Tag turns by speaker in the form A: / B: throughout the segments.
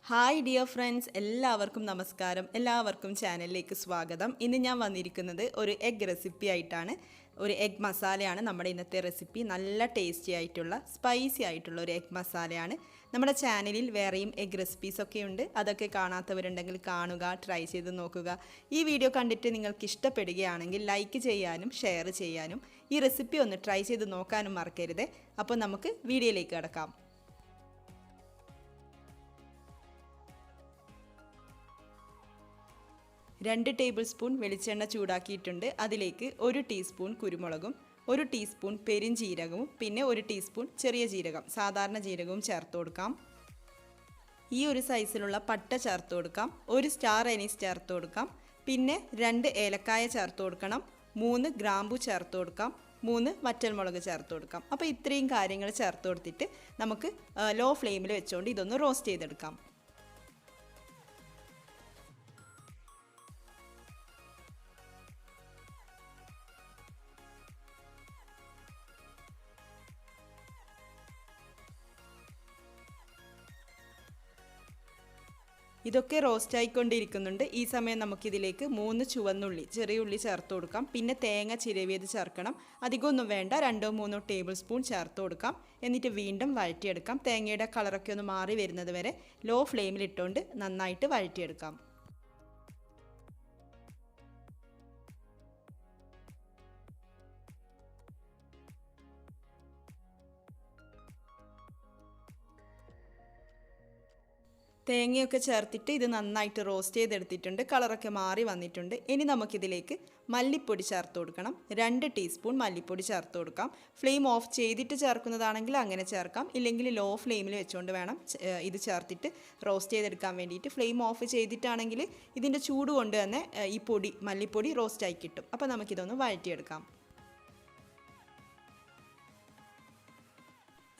A: Hi dear friends, എല്ലാവർക്കും നമസ്കാരം. എല്ലാവർക്കും ചാനലിലേക്ക് സ്വാഗതം. ഇന്ന് ഞാൻ വന്നിരിക്കുന്നത് ഒരു എഗ് റെസിപ്പി ആയിട്ടാണ്. ഒരു എഗ് മസാലയാണ് നമ്മുടെ ഇന്നത്തെ റെസിപ്പി. നല്ല ടേസ്റ്റി ആയിട്ടുള്ള സ്പൈസി ആയിട്ടുള്ള ഒരു എഗ് മസാലയാണ്. നമ്മുടെ ചാനലിൽ വേറെയും എഗ് റെസിപ്പീസൊക്കെ ഉണ്ട്. അതൊക്കെ കാണാത്തവരുണ്ടെങ്കിൽ കാണുക, ട്രൈ ചെയ്ത് നോക്കുക. ഈ വീഡിയോ കണ്ടിട്ട് നിങ്ങൾക്ക് ഇഷ്ടപ്പെടുകയാണെങ്കിൽ ലൈക്ക് ചെയ്യാനും ഷെയർ ചെയ്യാനും ഈ റെസിപ്പി ഒന്ന് ട്രൈ ചെയ്ത് നോക്കാനും മറക്കരുത്. അപ്പോൾ നമുക്ക് വീഡിയോയിലേക്ക് കടക്കാം. 2 ടേബിൾ സ്പൂൺ വെളിച്ചെണ്ണ ചൂടാക്കിയിട്ടുണ്ട്. അതിലേക്ക് 1 ടീസ്പൂൺ കുരുമുളകും 1 ടീസ്പൂൺ പെരിഞ്ജീരകവും പിന്നെ 1 ടീസ്പൂൺ ചെറിയ ജീരകം, സാധാരണ ജീരകവും ചേർത്ത് കൊടുക്കാം. ഈ ഒരു സൈസിലുള്ള പട്ട ചേർത്ത് കൊടുക്കാം. 1 സ്റ്റാർ അനീസ് ചേർത്ത് കൊടുക്കാം. പിന്നെ 2 ഏലക്കായ ചേർത്ത് കൊടുക്കണം. 3 ഗ്രാമ്പു ചേർത്ത് കൊടുക്കാം. 3 വറ്റൽമുളക് ചേർത്ത് കൊടുക്കാം. അപ്പോൾ ഇത്രയും കാര്യങ്ങൾ ചേർത്ത് കൊടുത്തിട്ട് നമുക്ക് ലോ ഫ്ലെയിമിൽ വെച്ചുകൊണ്ട് ഇതൊന്ന് റോസ്റ്റ് ചെയ്തെടുക്കാം. ഇതൊക്കെ റോസ്റ്റ് ആയിക്കൊണ്ടിരിക്കുന്നുണ്ട്. ഈ സമയം നമുക്കിതിലേക്ക് 3 ചുവന്നുള്ളി, ചെറിയ ഉള്ളി ചേർത്ത് കൊടുക്കാം. പിന്നെ തേങ്ങ ചിരവിയത് ചേർക്കണം. അധികമൊന്നും വേണ്ട, 2-3 ടേബിൾ സ്പൂൺ ചേർത്ത് കൊടുക്കാം. എന്നിട്ട് വീണ്ടും വഴറ്റിയെടുക്കാം. തേങ്ങയുടെ കളറൊക്കെ ഒന്ന് മാറി വരുന്നത് വരെ ലോ ഫ്ലെയിമിലിട്ടുകൊണ്ട് നന്നായിട്ട് വഴറ്റിയെടുക്കാം. തേങ്ങയൊക്കെ ചേർത്തിട്ട് ഇത് നന്നായിട്ട് റോസ്റ്റ് ചെയ്തെടുത്തിട്ടുണ്ട്. കളറൊക്കെ മാറി വന്നിട്ടുണ്ട്. ഇനി നമുക്കിതിലേക്ക് മല്ലിപ്പൊടി ചേർത്ത് കൊടുക്കണം. 2 ടീസ്പൂൺ മല്ലിപ്പൊടി ചേർത്ത് കൊടുക്കാം. ഫ്ലെയിം ഓഫ് ചെയ്തിട്ട് ചേർക്കുന്നതാണെങ്കിൽ അങ്ങനെ ചേർക്കാം. ഇല്ലെങ്കിൽ ലോ ഫ്ലെയിമിൽ വെച്ചുകൊണ്ട് വേണം ഇത് ചേർത്തിട്ട് റോസ്റ്റ് ചെയ്തെടുക്കാൻ വേണ്ടിയിട്ട്. ഫ്ലെയിം ഓഫ് ചെയ്തിട്ടാണെങ്കിൽ ഇതിൻ്റെ ചൂട് കൊണ്ട് തന്നെ ഈ മല്ലിപ്പൊടി റോസ്റ്റായി കിട്ടും. അപ്പോൾ നമുക്കിതൊന്ന് വഴറ്റിയെടുക്കാം.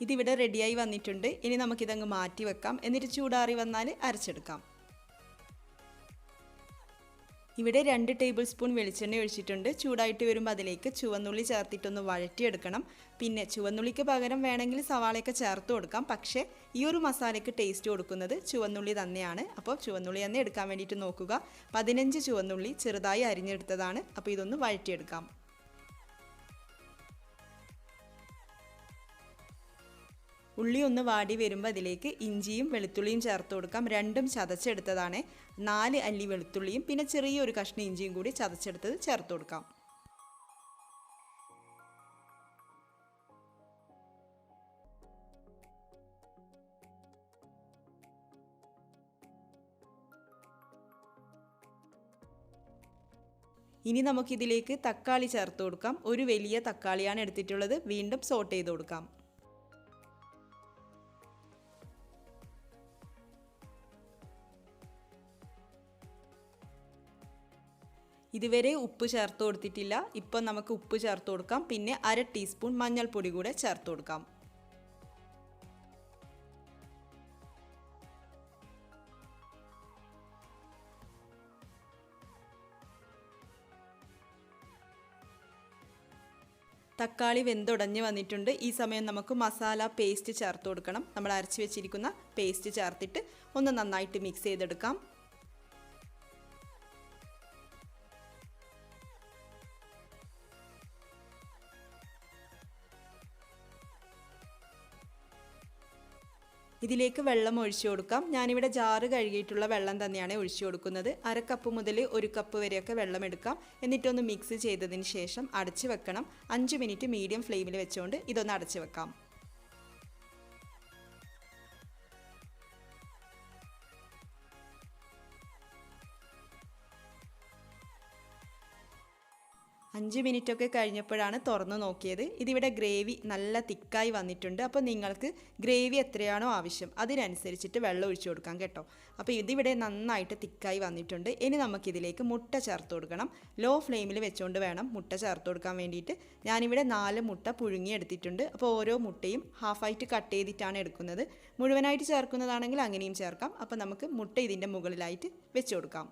A: ഇതിവിടെ റെഡിയായി വന്നിട്ടുണ്ട്. ഇനി നമുക്കിതങ്ങ് മാറ്റി വെക്കാം. എന്നിട്ട് ചൂടാറി വന്നാൽ അരച്ചെടുക്കാം. ഇവിടെ 2 ടേബിൾ സ്പൂൺ വെളിച്ചെണ്ണ ഒഴിച്ചിട്ടുണ്ട്. ചൂടായിട്ട് വരുമ്പോൾ അതിലേക്ക് ചുവന്നുള്ളി ചേർത്തിട്ടൊന്ന് വഴറ്റിയെടുക്കണം. പിന്നെ ചുവന്നുള്ളിക്ക് പകരം വേണമെങ്കിൽ സവാളയൊക്കെ ചേർത്ത് കൊടുക്കാം. പക്ഷേ ഈ ഒരു മസാലയ്ക്ക് ടേസ്റ്റ് കൊടുക്കുന്നത് ചുവന്നുള്ളി തന്നെയാണ്. അപ്പോൾ ചുവന്നുള്ളി തന്നെ എടുക്കാൻ വേണ്ടിയിട്ട് നോക്കുക. 15 ചുവന്നുള്ളി ചെറുതായി അരിഞ്ഞെടുത്തതാണ്. അപ്പോൾ ഇതൊന്ന് വഴറ്റിയെടുക്കാം. ഉള്ളി ഒന്ന് വാടി വരുമ്പോൾ അതിലേക്ക് ഇഞ്ചിയും വെളുത്തുള്ളിയും ചേർത്ത് കൊടുക്കാം. രണ്ടും ചതച്ചെടുത്തതാണ്. 4 അല്ലി വെളുത്തുള്ളിയും പിന്നെ ചെറിയൊരു കഷ്ണം ഇഞ്ചിയും കൂടി ചതച്ചെടുത്തത് ചേർത്ത് കൊടുക്കാം. ഇനി നമുക്കിതിലേക്ക് തക്കാളി ചേർത്ത് കൊടുക്കാം. ഒരു വലിയ തക്കാളിയാണ് എടുത്തിട്ടുള്ളത്. വീണ്ടും സോട്ട് ചെയ്ത് കൊടുക്കാം. ഇതുവരെ ഉപ്പ് ചേർത്ത് കൊടുത്തിട്ടില്ല. ഇപ്പം നമുക്ക് ഉപ്പ് ചേർത്ത് കൊടുക്കാം. പിന്നെ 1/2 ടീസ്പൂൺ മഞ്ഞൾപ്പൊടി കൂടെ ചേർത്ത് കൊടുക്കാം. തക്കാളി വെന്തുടഞ്ഞ് വന്നിട്ടുണ്ട്. ഈ സമയം നമുക്ക് മസാല പേസ്റ്റ് ചേർത്ത് കൊടുക്കണം. നമ്മൾ അരച്ച് വെച്ചിരിക്കുന്ന പേസ്റ്റ് ചേർത്തിട്ട് ഒന്ന് നന്നായിട്ട് മിക്സ് ചെയ്തെടുക്കാം. ഇതിലേക്ക് വെള്ളം ഒഴിച്ചു കൊടുക്കാം. ഞാനിവിടെ ജാറ് കഴുകിയിട്ടുള്ള വെള്ളം തന്നെയാണ് ഒഴിച്ചു കൊടുക്കുന്നത്. 1/2 കപ്പ് മുതൽ 1 കപ്പ് വരെയൊക്കെ വെള്ളം എടുക്കാം. എന്നിട്ടൊന്ന് മിക്സ് ചെയ്തതിന് ശേഷം അടച്ചു വെക്കണം. 5 മിനിറ്റ് മീഡിയം ഫ്ലെയിമിൽ വെച്ചുകൊണ്ട് ഇതൊന്ന് അടച്ചു വെക്കാം. അഞ്ച് മിനിറ്റൊക്കെ കഴിഞ്ഞപ്പോഴാണ് തുറന്നു നോക്കിയത്. ഇതിവിടെ ഗ്രേവി നല്ല തിക്കായി വന്നിട്ടുണ്ട്. അപ്പോൾ നിങ്ങൾക്ക് ഗ്രേവി എത്രയാണോ ആവശ്യം അതിനനുസരിച്ചിട്ട് വെള്ളം ഒഴിച്ചു കൊടുക്കാം കേട്ടോ. അപ്പോൾ ഇതിവിടെ നന്നായിട്ട് തിക്കായി വന്നിട്ടുണ്ട്. ഇനി നമുക്കിതിലേക്ക് മുട്ട ചേർത്ത് കൊടുക്കണം. ലോ ഫ്ലെയിമിൽ വെച്ചുകൊണ്ട് വേണം മുട്ട ചേർത്ത് കൊടുക്കാൻ വേണ്ടിയിട്ട്. ഞാനിവിടെ 4 മുട്ട പുഴുങ്ങി എടുത്തിട്ടുണ്ട്. അപ്പോൾ ഓരോ മുട്ടയും ഹാഫായിട്ട് കട്ട് ചെയ്തിട്ടാണ് എടുക്കുന്നത്. മുഴുവനായിട്ട് ചേർക്കുന്നതാണെങ്കിൽ അങ്ങനെയും ചേർക്കാം. അപ്പോൾ നമുക്ക് മുട്ട ഇതിൻ്റെ മുകളിലായിട്ട് വെച്ച് കൊടുക്കാം.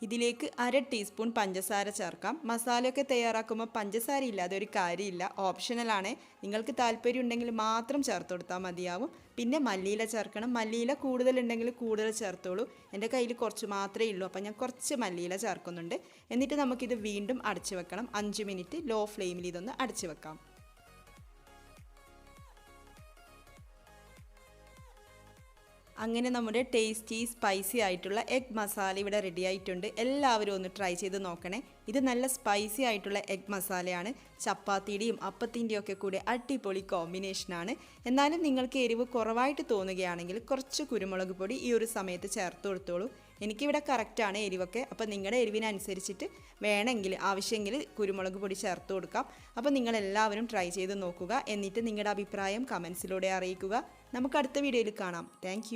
A: ഇതിലേക്ക് 1/2 ടീസ്പൂൺ പഞ്ചസാര ചേർക്കാം. മസാലയൊക്കെ തയ്യാറാക്കുമ്പോൾ പഞ്ചസാര ഇല്ലാതെ ഒരു കാര്യമില്ല, ഓപ്ഷണലാണ്. നിങ്ങൾക്ക് താല്പര്യം ഉണ്ടെങ്കിൽ മാത്രം ചേർത്ത് കൊടുത്താൽ മതിയാവും. പിന്നെ മല്ലിയില ചേർക്കണം. മല്ലിയില കൂടുതലുണ്ടെങ്കിൽ കൂടുതൽ ചേർത്തോളൂ. എൻ്റെ കയ്യിൽ കുറച്ച് മാത്രമേ ഉള്ളൂ, അപ്പോൾ ഞാൻ കുറച്ച് മല്ലിയില ചേർക്കുന്നുണ്ട്. എന്നിട്ട് നമുക്കിത് വീണ്ടും അടച്ചു വെക്കണം. 5 മിനിറ്റ് ലോ ഫ്ലെയിമിൽ ഇതൊന്ന് അടച്ചു വെക്കാം. അങ്ങനെ നമ്മുടെ ടേസ്റ്റി സ്പൈസി ആയിട്ടുള്ള എഗ് മസാല ഇവിടെ റെഡി ആയിട്ടുണ്ട്. എല്ലാവരും ഒന്ന് ട്രൈ ചെയ്ത് നോക്കണേ. ഇത് നല്ല സ്പൈസി ആയിട്ടുള്ള എഗ് മസാലയാണ്. ചപ്പാത്തിയുടെയും അപ്പത്തിൻ്റെയും ഒക്കെ കൂടെ അടിപൊളി കോമ്പിനേഷനാണ്. എന്നാലും നിങ്ങൾക്ക് എരിവ് കുറവായിട്ട് തോന്നുകയാണെങ്കിൽ കുറച്ച് കുരുമുളക് പൊടി ഈ ഒരു സമയത്ത് ചേർത്ത് കൊടുത്തോളൂ. എനിക്കിവിടെ കറക്റ്റാണ് എരിവൊക്കെ. അപ്പോൾ നിങ്ങളുടെ എരിവിനനുസരിച്ചിട്ട് വേണമെങ്കിൽ ആവശ്യമെങ്കിൽ കുരുമുളക് പൊടി ചേർത്ത് കൊടുക്കാം. അപ്പോൾ നിങ്ങളെല്ലാവരും ട്രൈ ചെയ്ത് നോക്കുക. എന്നിട്ട് നിങ്ങളുടെ അഭിപ്രായം കമൻസിലൂടെ അറിയിക്കുക. നമുക്ക് അടുത്ത വീഡിയോയിൽ കാണാം. താങ്ക്